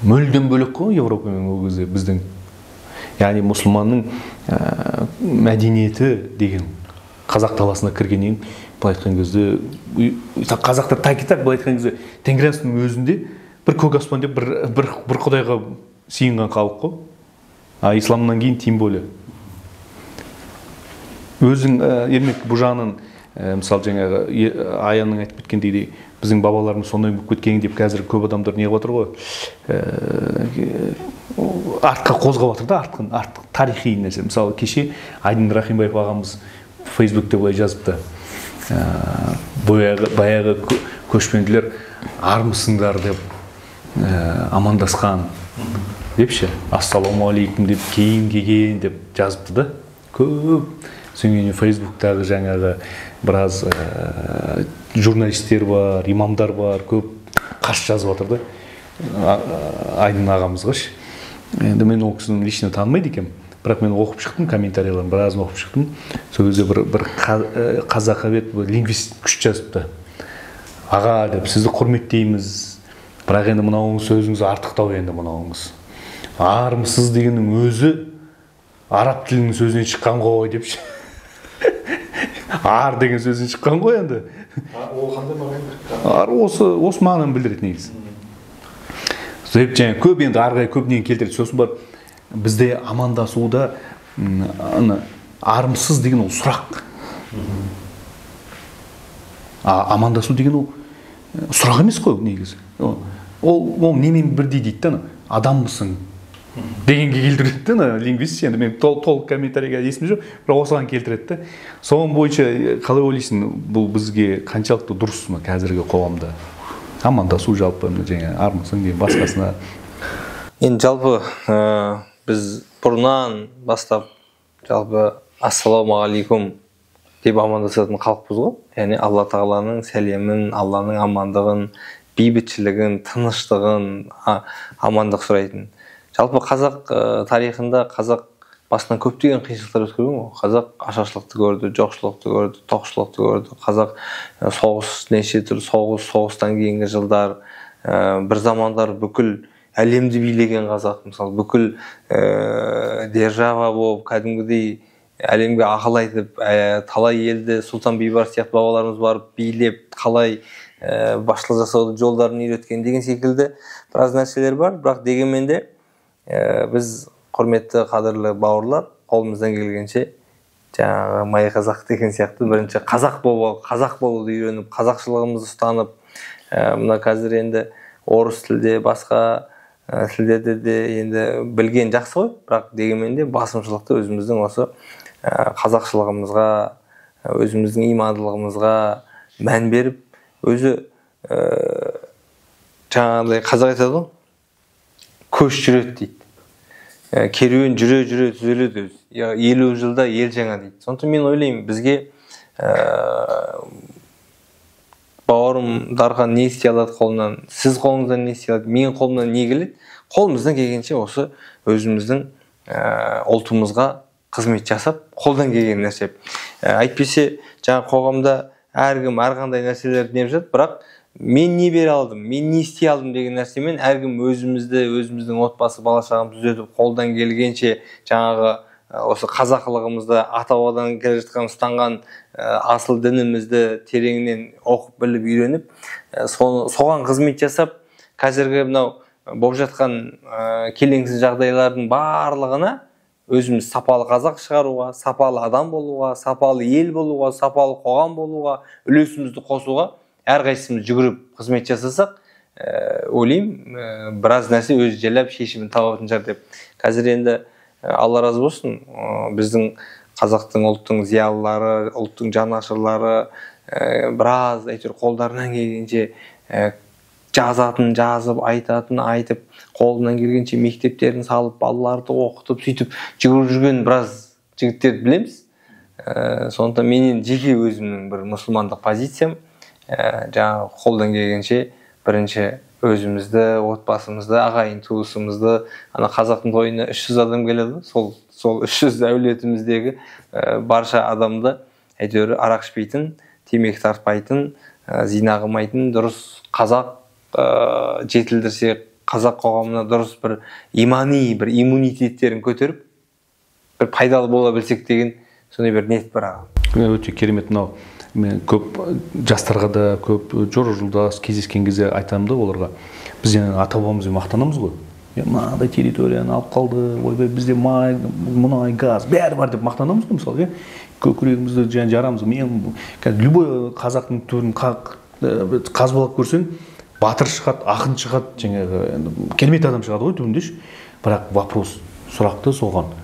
мүлдем бөлек қой Европамен ол кезде біздің. Яғни мұсылманның мәдениеті деген қазақ даласына кіргеннен былай айтқан кезде қазақтар так былай айтқан кезде тенгрианствоның өзінде бір көк аспан деп бір құдайға сиынған халық қой. А исламнан кейін тем более. Өзің ермек бұл жағынан мысалы жаңағы аянның айтып кеткендей біздің бабаларымыз сондай болып кеткен деп қазір көп адамдар не қылып отыр ғой. Артқа қозғап отыр да, артық тарихи нәрсе. Мысалы кеше Айдын Рахимбаев ағамыз Фейсбукте былай жазыпты. Баяғы көшпенділер армысыңдар деп амандасқан депші, ассалаумағалейкум деп кейін келген деп жазыпты да. Көп соңын Фейсбуктағы жаңағы біраз журналистер бар, имамдар бар, көп қаш жазып отыр да. Айдын ағамызғыш. Енді мен ол кісіні лично танымайды екем. Бірақ мен оқып шықтым, комментарияларын біразын оқып шықтым. Сол кезде бір қазақы бет лингвист күш жазыпты. Аға деп, сізді құрметтейміз. Бірақ енді мынауыңыз сөзіңіз артықтау енді мынауыңыз. Армысыз дегеннің өзі араб тілінің сөзінен шыққан ғой депші. Ар деген сөзден шыққан ғой енді. Ол қандай мағына? Ар осы мағынаны білдіреді негізі. Сөйтіп жаңа көп енді арғай көп нені келтіреді. Сосын бар бізде амандасуда армысыз деген ол сұрақ. Амандасу деген ол сұрақ емес қой негізі. Ол немен бірдей дейді да, адаммысың дегенге келтіреді да, лингвист. Енді мен толық комментарийға есім жоқ, бірақ осыған келтіреді да. Соның бойынша қалай ойлайсың, бұл бізге қаншалықты дұрыс ма қазіргі қоғамда? Амандасу жалпы жаңа армысың деген басқасына. Енді жалпы біз бұрыннан бастап жалпы ассалаумағалейкум деп амандасатын халықпыз ғой. Яғни Алла тағаланың сәлемін, Алланың амандығын, бейбітшілігін, тыныштығын, амандық сұрайтын. Жалпы қазақ тарихында қазақ басынан көптеген қиыншылықтар өткерген ғой. Қазақ ашаршылықты көрді, жоқшылықты көрді, тоқшылықты көрді. Қазақ соғыс, неше түрлі соғыстан кейінгі жылдар, бір замандар бүкіл әлемді билеген қазақ, мысалы бүкіл держава болып, кәдімгідей әлемге ақыл айтып, талай елді Сұлтан Бейбарыс сияқты бабаларымыз барып билеп, қалай басшылық жасаудың жолдарын үйреткен деген секілді біраз нәрселер бар. Бірақ дегенмен де біз құрметті қадірлі бауырлар, қолымыздан келгенше жаңағы май қазақ деген сияқты бірінші қазақ болуды үйреніп, қазақшылығымызды ұстанып, мына қазір енді орыс тілде, басқа тілдерде де енді білген жақсы ғой, бірақ дегенмен де басымшылықты өзіміздің осы қазақшылығымызға, өзіміздің имандылығымызға мән беріп, өзі жаңағыдай қазақ айтады ғой, көш жүреді дейді. Керуен жүре түзеледі өзі. 50 жылда ел жаңа дейді. Сондықтан мен ойлаймын, бізге бауырым Дархан не істей алады қолынан, сіз қолыңыздан не істей алады, мен қолымнан не келеді? Қолымыздан келгенше осы өзіміздің ұлтымызға қызмет жасап, қолдан келген нәрсе. Әйтпесе жаңа қоғамда әркім әрқандай нәрселерді неп жатыр, бірақ мен не бере алдым, мен не істей алдым деген нәрсемен әркім өзіміздің отбасы, бала-шағамызды түзетіп, қолдан келгенше жаңағы осы қазақылығымызды, ата-бабадан келе жатқан ұстанған асыл дінімізді тереңінен оқып біліп үйреніп, соған қызмет жасап, қазіргі мынау болып жатқан келеңсіз жағдайлардың барлығына өзіміз сапалы қазақ шығаруға, сапалы адам болуға, сапалы ел болуға, сапалы қоғам болуға, үлесімізді қосуға әрқайсымыз жүгіріп қызмет жасасақ, ойлаймын, біраз нәрсе өзі жайлап шешімін табатын шығар деп. Қазір енді Алла разы болсын, біздің қазақтың ұлттың зиялылары, ұлттың жанашырлары біраз әйтеуір қолдарынан келгенше жазып, айтып, қолынан келгенше мектептерін салып, балаларды оқытып, сөйтіп жүгіріп жүрген біраз жігіттерді білеміз. Сондықтан менен жеке өзімнің бір мұсылмандық позициям, жаңағы қолдан келгенше бірінші өзімізді, отбасымызды, ағайын туысымызды, ана қазақтың тойына 300 адам келеді, сол 300 әулетіміздегі барша адамды әйтеуір арақ ішпейтін, темекі тартпайтын, зина қылмайтын, дұрыс қазақ жетілдірсе, қазақ қоғамына дұрыс бір имани, бір иммунитеттерін көтеріп, бір пайдалы бола білсек деген сондай бір ниет бар аға. Өте керемет. Мынау мен көп жастарға да, көп жолдас кездескен кезде айтамын да оларға, біз ата-бабамызбен мақтанамыз ғой. Мынадай территорияны алып қалды, ойбай бізде май, мұнай, газ, бәрі бар деп мақтанамыз ғой, мысалы. Көкірегімізді жарамыз. Мен любой қазақтың түрін қазбалап көрсең, батыр шығады, ақын шығады, жаңағы керемет адам шығады ғой түбінде. Бірақ вопрос, сұрақты соған.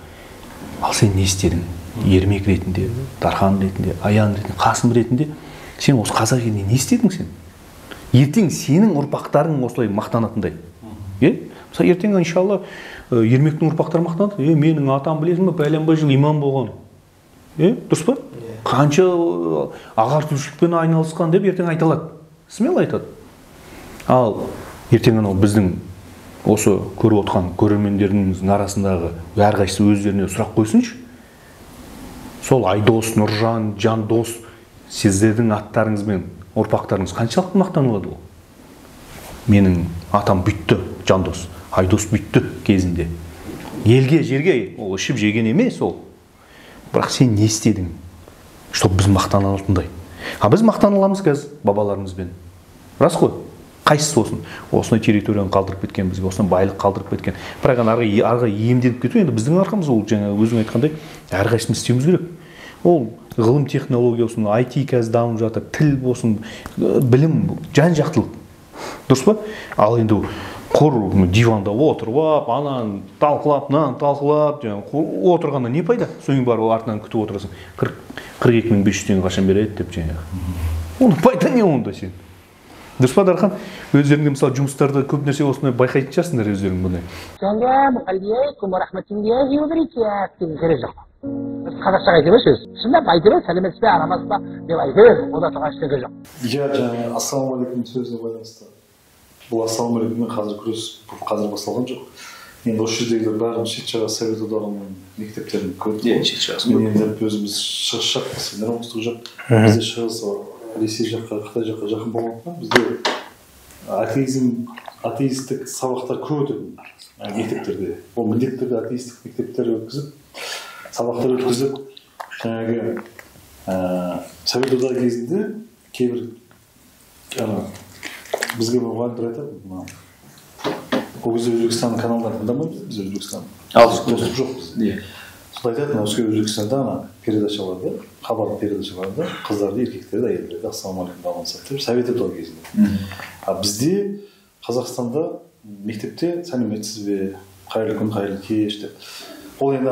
Ал сен не істедің? Ермек ретінде, Дархан ретінде, Аян ретінде, Қасым ретінде, сен осы қазақ еліне не істедің сен? Ертең сенің ұрпақтарың осылай мақтанатындай. Мысалы ертең иншалла Ермектің ұрпақтары мақтанады. Менің атам білесің бе, пәленбай жыл имам болған. Дұрыс па? Қанша ағартушылықпен айналысқан деп ертең айталады. Смело айтады. Ал ертең анау біздің осы көріп отқан көрермендеріміздің арасындағы әрқайсысы өздеріне сұрақ қойсыншы. Сол Айдос, Нұржан, Жандос, сіздердің аттарыңыз бен ұрпақтарыңыз қаншалықты мақтанылады ол? менің атам бүйтті, Жандос, Айдос бүйтті кезінде. Елге, жерге ол ішіп жеген емес ол. Бірақ сен не істедің? Чтоб біз мақтанатындай. Біз мақтаналамыз қазір бабаларымызбен. Рас қой. Қайсысы болсын? Осындай территорияны қалдырып кеткен, бізге осындай байлық қалдырып кеткен. Бірақ арғы иемденіп кету енді біздің арқамыз, ол жаңа өзің айтқандай әрқайсымыз істеуіміз керек. Ол ғылым технология болсын, IT қазір дамып жатыр, тіл болсын, білім, жан-жақтылық. Дұрыс па? Ал енді құр диванда отырып алып, ананы талқылап, мынаны талқылап, отырғанда не пайда? Соң барып артынан күтіп отырасың. 42.500 теңге қашан береді деп жаңағы. Оның пайда не онда сен? Дұрыс па, Дархан? Өздеріңде мысалы жұмыстарда көп нәрсе осындай байқайтын шығарсыңдар өздерің бұны. Ассаляму алейкум рахматуллахи ва баракатуһу деген сөз жоқ. Біз қазақша айта береміз сөз. Шындап айта береміз, сәлеметсіз бе, арамасыз ба деп айта береміз. Ода тұрған ештеңе жоқ. Иә, жаңағы ассалаумағалейкум сөзіне байланысты. Бұл ассалаумағалейкуммен қазір күрес қазір басталған жоқ. Енді осы жердегілер бәрін шет жаға Совет одағының мектептерін көрді. Мен енді өзіміз шығыс жақпыз, сендер оңтүстік жақ. Бізде шығыс Ресей жаққа, Қытай жаққа жақын болғандықтан бізде атеистік сабақтар көп өтеді мектептерде. Ол міндетті түрде атеистік мектептер өткізіп, сабақтар өткізіп, жаңағы Совет одағы кезінде кейбір бізге мұғалімдер айтады, ол кезде Өзбекстан каналдарын тыңдамаймыз, біз Өзбекстан. Достық жоқ бізде. Сонда айтады, Өзбекстанда передачаларда, хабар передачаларда қыздарды, еркектерді, әйелдерді ассалаумағалейкум амандасады деп Совет одағы кезінде. Бізде Қазақстанда мектепте сәлеметсіз бе, қайырлы күн, қайырлы кеш деп. Ол енді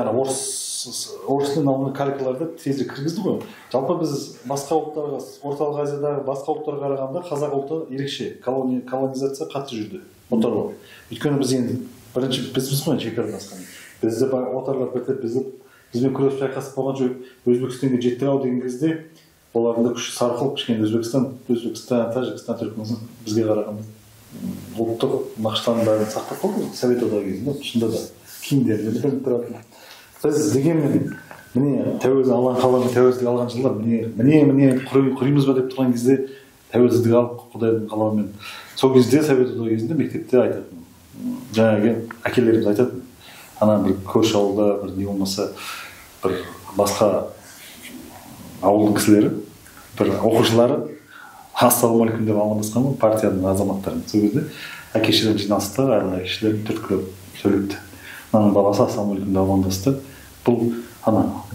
орыс тілін алынған калькаларды тезірек кіргізді ғой. Жалпы біз басқа ұлттарға, орталық Азиядағы басқа ұлттарға қарағанда қазақ ұлты ерекше, колонизация қатты жүрді. Отарлап. Өйткені біз енді бірінші бізбіз ғой шекарадан асқан. Бізді отарлап кетіп, бізбен күрес шайқасып болған жоқ. Өзбекстанға жеттік-ау деген кезде олардың да күші сарқылып, кішкене Өзбекстан, Тәжікстан, Түркменстан бізге қарағанда ұлттық нақыштарын бәрін сақтап қалды. Совет одағы кезінде шынында да киімдерді біліп тұратын. Біз дегенмен міне тәуелсіз алған қаланың тәуелсіздік алған жылдар міне құримыз ба деп тұрған кезде тәуелсіздік алып Құдайдың қалауымен сол кезде Совет одағы кезінде мектепте айтатын. Жаңағы әкелеріміз айтатын. Ана бір көрші ауылда бір не болмаса бір басқа ауылдың кісілері, бір оқушылары ассалаумағалейкум деп амандасқан ғой партияның азаматтарын. Сол кезде әке-шешелерін жинасты, әр әке-шешелерін түрткілеп сөйлепті. Мынаның баласы ассалаумағалейкум деп амандасты.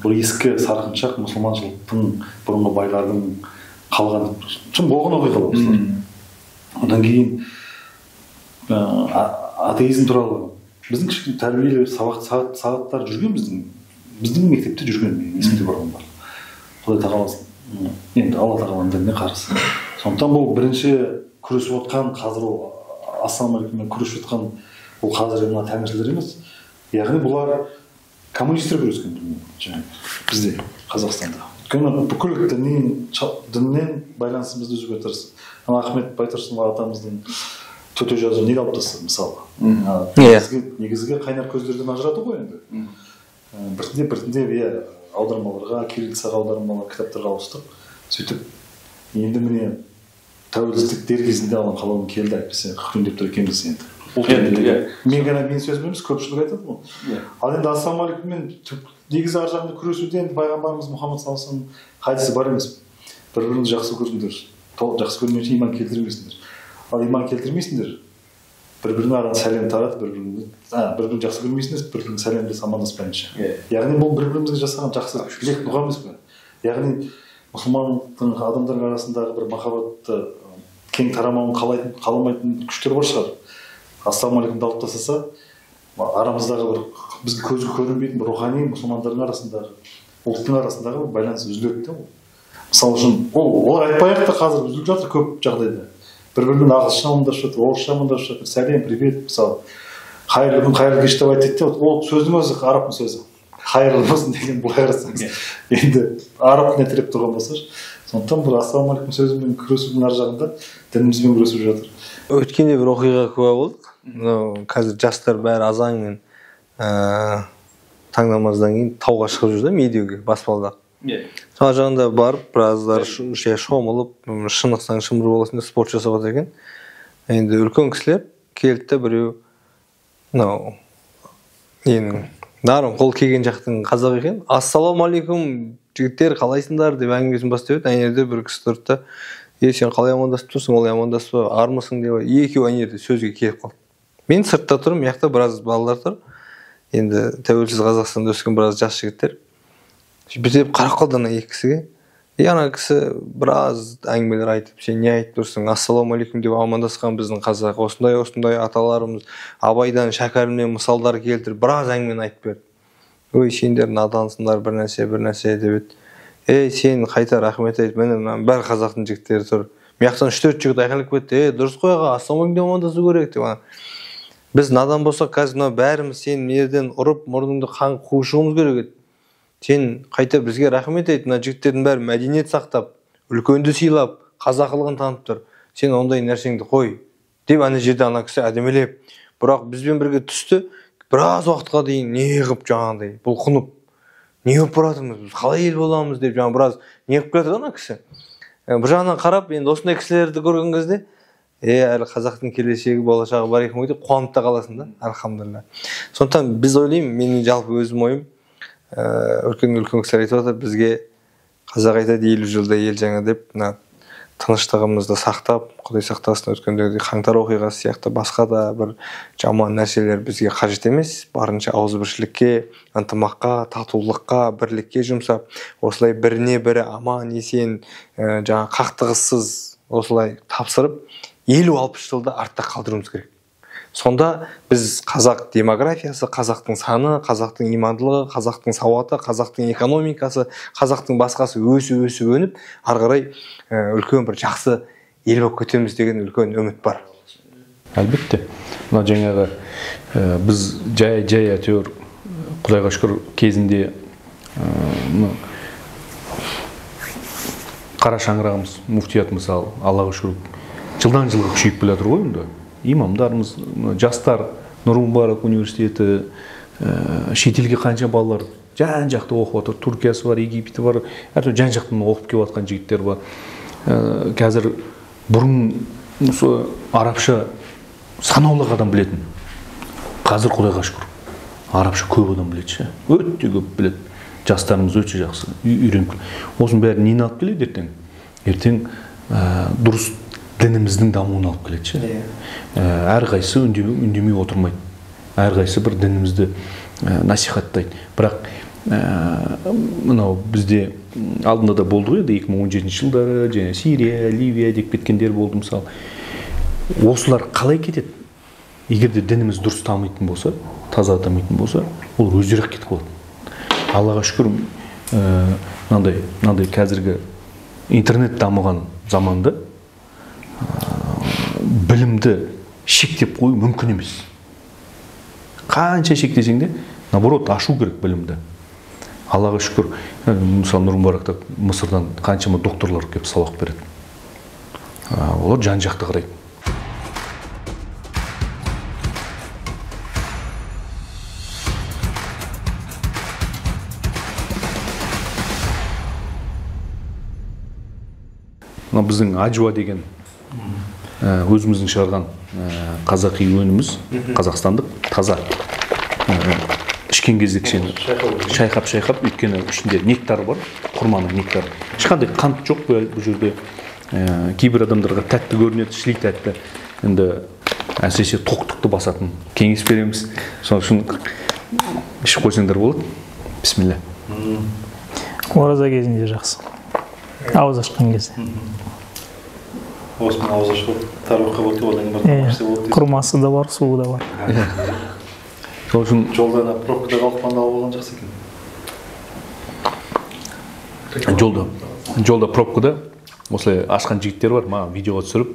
Бұл ескі сарқыншақ мұсылманшылықтың бұрынғы байлардың қалған шын болған оқиғалар осылар. Одан кейін атеизм туралы біздің кішкене тәрбиелі сағаттар жүрген біздің мектепте жүрген есімде барған бар. Құдай тағаласын. Енді Алла тағаланың дініне қарсы. Сондықтан бұл бірінші күресіп отқан, қазір ол ассалаумағалейкуммен күресіп отқан бұл қазір мына тәңіршілер емес. Яғни бұлар коммунистер күрескен бізде Қазақстанда. Өйткені бүкіл діннен байланысымызды үзуге тырысты. Ахмет Байтұрсынов атамыздың төте жазуы неге алып тастады мысалы. Негізгі қайнар көздерден ажырату ғой енді. Біртіндеп аудармаларға, кириллицаға аудармалар кітаптарға ауыстық. Сөйтіп енді міне тәуелсіздік дер кезінде алған қалауым келді әйтпесе күтіндеп тұр екенбіз енді. Мен сөзім емес, көпшілік айтады ғой. Ал енді ассалаумағалейкуммен негізі ар жағында күресуде енді пайғамбарымыз Мұхаммад саллаллаху алейхи вассалам хадисі бар емес. Бір-біріңді жақсы көріңдер. Жақсы көрмесе иман келтірмейсіңдер. Ал иман келтірмейсіңдер, бір-біріне арадан сәлем таратып, бір-бірін жақсы көрмейсіңдер, бір-бірін сәлемдес амандаспайынша. Яғни бұл бір-бірімізге жасаған жақсы тілек дұға емес пе? Яғни мұсылмандықтың адамдар арасындағы бір махаббатты кең тарамауын қаламайтын күштер бар шығар. Ассалаумағалейкумды алып тастаса, арамыздағы бір бізге көзге көрінбейтін бір рухани мұсылмандардың арасындағы, ұлттың арасындағы байланыс үзіледі де ол. Мысалы үшін, олар айтпай-ақ та қазір үзіліп жатыр көп жағдайда. Бір-бірімен ағылшынша амандасып жатыр, орысша амандасып жатыр, сәлем, привет, мысалы. Қайырлы күн, қайырлы кеш деп айтады де, ол сөздің өзі арабтың сөзі. Қайырлы болсын деген былай қарасаңыз. Енді араб не тіреп тұрған болса, сондықтан бұл ассалаумағалейкум сөзімен күресудің ар жағында дінімізбен күресіп жатыр. Өткенде бір оқиға куә болдық. Қазір жастар бәрі азанмен таң намаздан кейін тауға шығып жүрді, медеуге, баспалдақ. Сол жағында барып, біраздар шомылып, шынықсаң шымыр боласың деп спорт жасап жатыр екен. енді үлкен кісілер келді де біреу мынау ненің Нарынқол келген жақтың қазақ екен. Ассалаумағалейкум жігіттер, қалайсыңдар деп әңгімесін бастап еді. Ана жерде бір кісі тұрды да сен қалай амандасып тұрсың, ол амандасып армысың деп екеуі ана жерде сөзге келіп қалды. Мен сыртта тұрмын, мына жақта біраз балалар тұр. Енді тәуелсіз Қазақстанда өскен біраз жас жігіттер. Бүйтіп қарап қалды ана екі кісіге. Ана кісі біраз әңгімелер айтып, сен не айтып тұрсың, ассалаумағалейкум деп амандасқан біздің қазақ, осындай аталарымыз, Абайдан, Шәкәрімнен мысалдар келтіріп, біраз әңгімені айтып берді. Ой, сендер надансыңдар, бір нәрсе деп еді. Сен қайта рахмет айт, міне бәрі қазақтың жігіттері тұр. Мияқтан 3-4 жігіт айқайлап кетті. Дұрыс қой аға, ассалаумағалейкум деп амандасу керек деп. Біз надан болсақ, қазір мына бәріміз сен мерден ұрып, мұрныңды қан қуышуымыз керек еді. Сен қайта бізге рахмет айт, мына жігіттердің бәрі мәдениет сақтап, үлкенді сыйлап, қазақылығын танып тұр. Сен ондай нәрсеңді қой деп ана жерде ана кісі әдемелеп, бірақ бізбен бірге түсті. Біраз уақытқа дейін не қылып жаңағыдай бұлқынып, не қылып баратырмыз, қалай ел боламыз деп жаңа біраз не қылып келатыр ана кісі. Бір жағынан қарап, енді осындай кісілерді көрген кезде, әлі қазақтың келешегі, болашағы бар екен ғой деп қуанып та қаласың да, алхамдулилля. Сондықтан біз ойлаймын, менің жалпы өзім ойым, үлкен кісілер айтып жатыр, бізге қазақ айтады 50 жылда ел жаңа деп, тыныштығымызды сақтап, Құдай сақтасын, өткендегі қаңтар оқиғасы сияқты басқа да бір жаман нәрселер бізге қажет емес. Барынша ауызбіршілікке, ынтымаққа, татулыққа, бірлікке жұмсап, осылай біріне бірі аман есен, жаңа қақтығыссыз осылай тапсырып, 50-60 жылда артта қалдыруымыз керек. Сонда біз қазақ демографиясы, қазақтың саны, қазақтың имандылығы, қазақтың сауаты, қазақтың экономикасы, қазақтың басқасы өсіп өніп, ары қарай үлкен бір жақсы ел болып кетеміз деген үлкен үміт бар. Әлбетте. Мына жаңағы біз жай әйтеуір Құдайға шүкір кезінде қара шаңырағымыз, муфтият мысалы, Аллаға шүкір жылдан жылға күшейіп келе жатыр ғой енді. Имамдарымыз, жастар, Нұр Мүбарак университеті, шетелге қанша балалар жан-жақты оқып отыр. Түркиясы бар, Египеті бар, әртүрлі жан-жақтан оқып келіп жатқан жігіттер бар. Қазір бұрын арабша санаулы адам білетін. Қазір Құдайға шүкір арабша көп адам біледі. Өте көп біледі. Жастарымыз өте жақсы үйреніп. Осының бәрі нені алып келеді ертең? Дұрыс дініміздің дамуын алып келеді. Әрқайсысы үндемей отырмайды. Әрқайсысы бір дінімізді насихаттайды. Бірақ мынау бізде алдында да болды ғой, 2017 жылдары және Сирия, Ливия деп кеткендер болды мысалы. Осылар қалай кетеді? Егер де дініміз дұрыс дамитын болса, таза дамитын болса, ол өздері кетіп қалады. Аллаға шүкір, мынандай қазіргі интернет дамыған заманда білімді шектеп қою мүмкін емес. Қанша шектесең де, наоборот, ашу керек білімді. Аллаға шүкір, мысалы Нұр Мүбаракта Мысырдан қаншама докторлар келіп сабақ береді. Олар жан-жақты қарайды. Біздің Ажва деген өзіміздің шығарған қазақи өніміз, қазақстандық таза. Ішкен кезде кішкене шайқап, өйткені ішінде нектар бар, құрманың нектары. Ешқандай қант жоқ бұл жерде. Кейбір адамдарға тәтті көрінеді, шли тәтті. Енді әсіресе тоқтықты басатын кеңес береміз. Сол үшін ішіп қойсаңдар болады. Бисмилля. Ораза кезінде жақсы. Ауыз ашқан кезде. Осымен ауыз ашып, тарухқа болды, одан кейін құрмасы да бар, суы да бар. Сол үшін жолда пробкада қалқыманда алып алған жақсы екен. Жолда пробкада осылай ашқан жігіттер бар, маған видеоға түсіріп,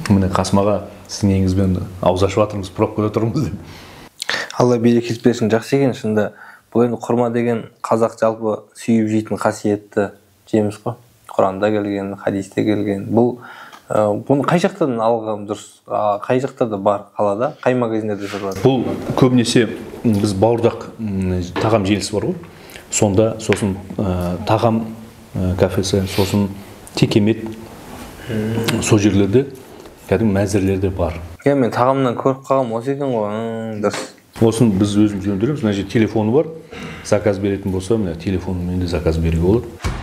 міне Қасымаға сіздің еңізбен ауыз ашып жатырмыз, пробкада тұрмыз деп. Алла берекет берсін, жақсы екен. Шынында бұл енді құрма деген қазақ жалпы сүйіп жейтін қасиетті жеміс қой. Құранда келген, хадисте келген. Бұны қай жақтан алған дұрыс? Қай жақтарда бар қалада? Қай магазиндерде сатылады? Бұл көбінесе біз Бауырдақ тағам желісі бар ғой. Сонда сосын тағам кафесі, сосын Текемет, сол жерлерде кәдімгі мәзірлер де бар. Иә, мен тағамнан көріп қалғам осы екен ғой. Дұрыс. Осын біз өзіміз өндіреміз. Мына жерде телефоны бар. Заказ беретін болса, мына телефонмен де заказ беруге болады.